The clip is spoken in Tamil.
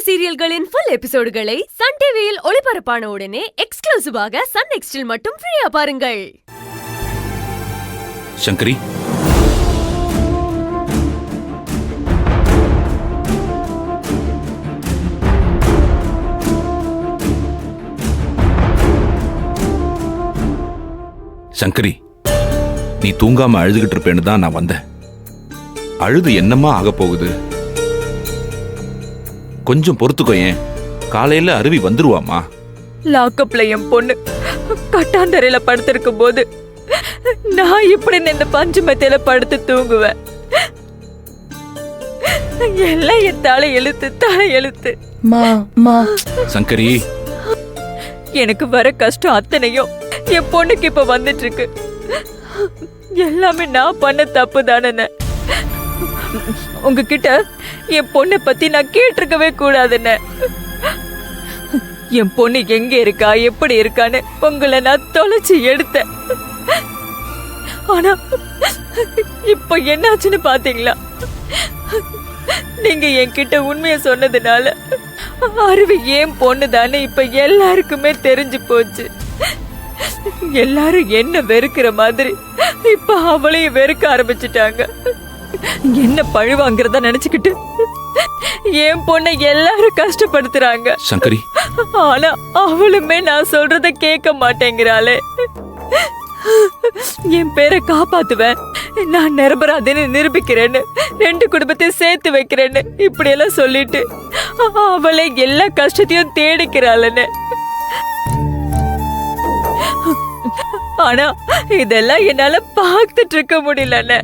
சீரியல்களின் ஃபுல் எபிசோடுகளை சன் டிவியில் ஒளிபரப்பான உடனே எக்ஸ்க்ளூசிவாக சன் நெக்ஸ்டில் மட்டும் ஃப்ரீயா பாருங்கள். சங்கரி, சங்கரி, நீ தூங்காம அழுதுகிட்டு இருப்பேன்னு தான் நான் வந்தேன். அழுது என்னமா ஆக போகுது? கொஞ்சம் பொறுத்துக்கோ. ஏன் காலையில அருவி வந்துருவாமா? லாக்கப்ல என் பொண்ணு கட்டாந்தரையில படுத்திருக்கும் போது நான் இப்படி நின்று பஞ்சு மெத்தையில படுத்து தூங்குவேன். எல்லாம் என் தலை எழுத்து. சங்கரி, எனக்கு வர கஷ்டம் அத்தனையும் என் பொண்ணுக்கு இப்ப வந்துட்டு இருக்கு. எல்லாமே நான் பண்ண தப்பு தானே. உங்ககிட்ட என் பொண்ணை பத்தி நான் கேட்டிருக்கவே கூடாதுன்னு. என் பொண்ணு எங்க இருக்கா, எப்படி இருக்கான்னு உங்களை நான் தொலைச்சு எடுத்தேன். ஆனா இப்ப என்னாச்சுன்னு பாத்தீங்களா? நீங்க என்கிட்ட உண்மையை சொன்னதுனால அருவி ஏன் பொண்ணுதானே இப்ப எல்லாருக்குமே தெரிஞ்சு போச்சு. எல்லாரும் என்ன வெறுக்கிற மாதிரி இப்ப அவளையும் வெறுக்க ஆரம்பிச்சுட்டாங்க. என்ன பழி வாங்குறதா நினைச்சுக்கிட்டு என் பொண்ணை எல்லாரும் கஷ்டப்படுத்துறாங்க. சங்கரி, ஆனா அவளுமே நான் சொல்றத கேட்க மாட்டேங்கிறாளே. என் பேரை காப்பாத்துவேன், நான் நிரபராதின்னு நிரூபிக்கிறேன்னு, 2 குடும்பத்தையும் சேர்த்து வைக்கிறேன்னு இப்படி எல்லாம் சொல்லிட்டு அவளை எல்லா கஷ்டத்தையும் தேடிக்கிறாளன்னு. ஆனா இதெல்லாம் என்னால பார்த்துட்டு இருக்க முடியலன்னு.